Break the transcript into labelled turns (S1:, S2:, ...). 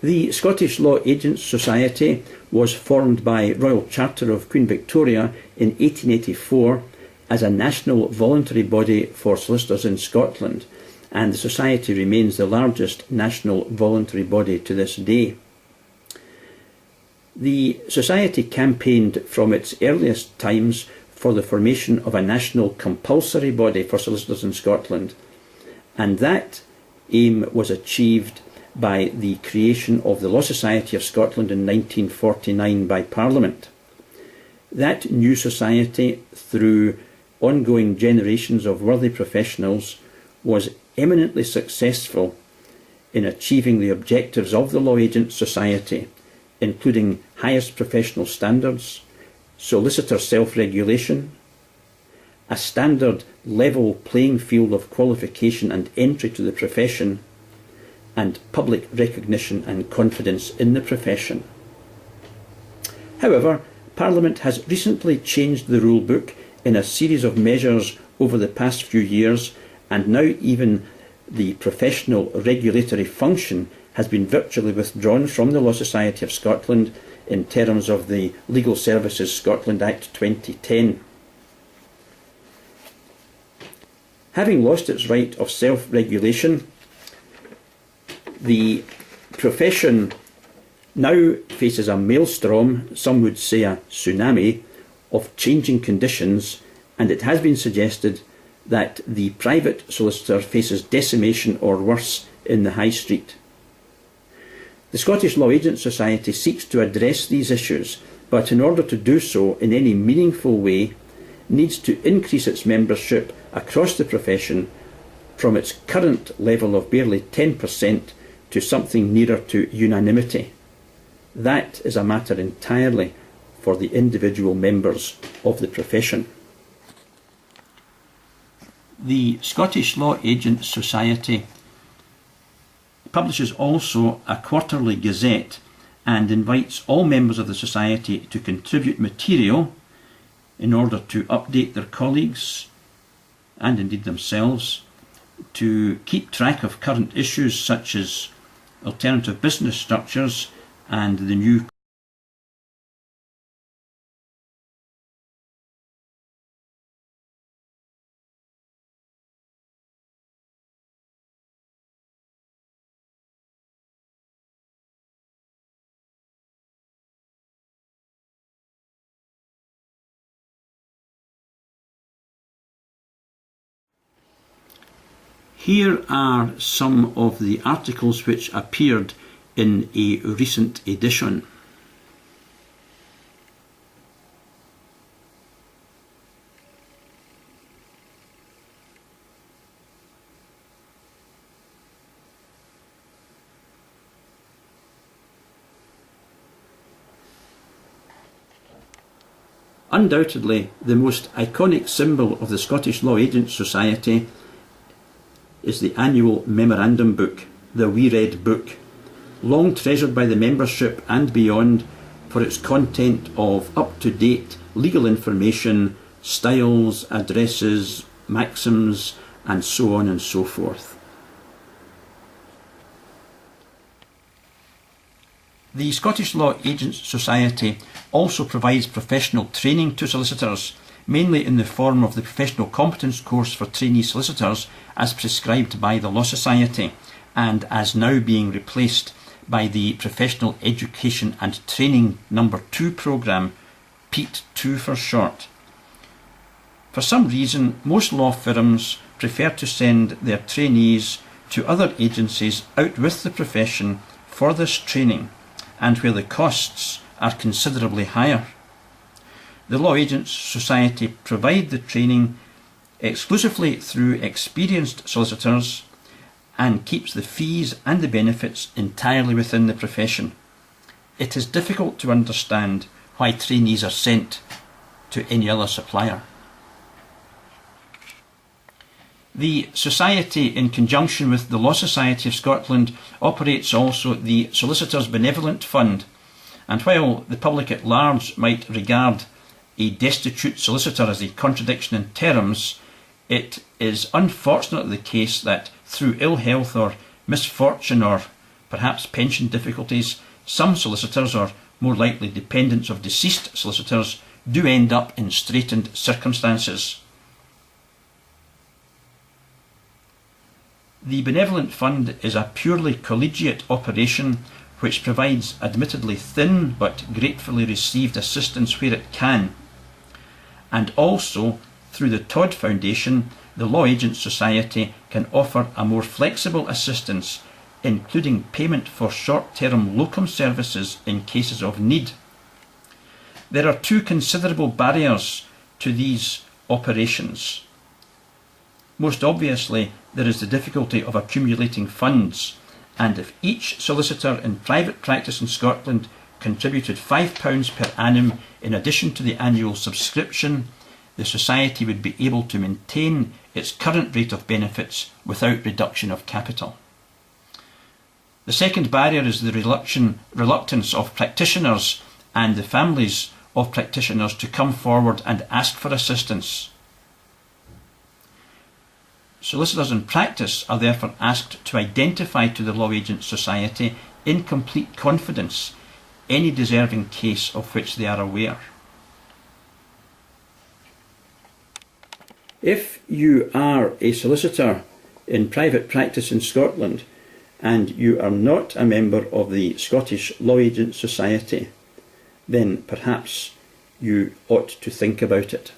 S1: The Scottish Law Agents Society was formed by Royal Charter of Queen Victoria in 1884 as a national voluntary body for solicitors in Scotland, and the Society remains the largest national voluntary body to this day. The Society campaigned from its earliest times for the formation of a national compulsory body for solicitors in Scotland, and that aim was achieved by the creation of the Law Society of Scotland in 1949 by Parliament. That new society, through ongoing generations of worthy professionals, was eminently successful in achieving the objectives of the Law Agents Society, including highest professional standards, solicitor self-regulation, a standard level playing field of qualification and entry to the profession, and public recognition and confidence in the profession. However, Parliament has recently changed the rule book in a series of measures over the past few years, and now even the professional regulatory function has been virtually withdrawn from the Law Society of Scotland in terms of the Legal Services Scotland Act 2010. Having lost its right of self-regulation, the profession now faces a maelstrom, some would say a tsunami, of changing conditions, and it has been suggested that the private solicitor faces decimation or worse in the High Street. The Scottish Law Agents Society seeks to address these issues, but in order to do so in any meaningful way, needs to increase its membership across the profession from its current level of barely 10% to something nearer to unanimity. That is a matter entirely for the individual members of the profession. The Scottish Law Agents Society publishes also a quarterly gazette and invites all members of the Society to contribute material in order to update their colleagues and indeed themselves, to keep track of current issues such as alternative business structures and the new Here are some of the articles which appeared in a recent edition. Undoubtedly, the most iconic symbol of the Scottish Law Agents Society is the annual memorandum book, the Wee Red Book, long treasured by the membership and beyond for its content of up-to-date legal information, styles, addresses, maxims, and so on and so forth. The Scottish Law Agents Society also provides professional training to solicitors, mainly in the form of the Professional Competence Course for Trainee Solicitors as prescribed by the Law Society, and as now being replaced by the Professional Education and Training No. 2 programme, PEAT 2 for short. For some reason, most law firms prefer to send their trainees to other agencies out with the profession for this training, and where the costs are considerably higher. The Law Agents Society provide the training exclusively through experienced solicitors and keeps the fees and the benefits entirely within the profession. It is difficult to understand why trainees are sent to any other supplier. The Society, in conjunction with the Law Society of Scotland, operates also the Solicitors Benevolent Fund, and while the public at large might regard a destitute solicitor as a contradiction in terms, it is unfortunately the case that through ill health or misfortune or perhaps pension difficulties, some solicitors, or more likely dependents of deceased solicitors, do end up in straitened circumstances. The Benevolent Fund is a purely collegiate operation which provides admittedly thin but gratefully received assistance where it can, and also through the Todd Foundation the Law Agents Society can offer a more flexible assistance, including payment for short-term locum services in cases of need. There are two considerable barriers to these operations. Most obviously, there is the difficulty of accumulating funds, and if each solicitor in private practice in Scotland contributed £5 per annum in addition to the annual subscription, the Society would be able to maintain its current rate of benefits without reduction of capital. The second barrier is the reluctance of practitioners and the families of practitioners to come forward and ask for assistance. Solicitors in practice are therefore asked to identify to the Law Agents Society in complete confidence any deserving case of which they are aware. If you are a solicitor in private practice in Scotland and you are not a member of the Scottish Law Agents Society, then perhaps you ought to think about it.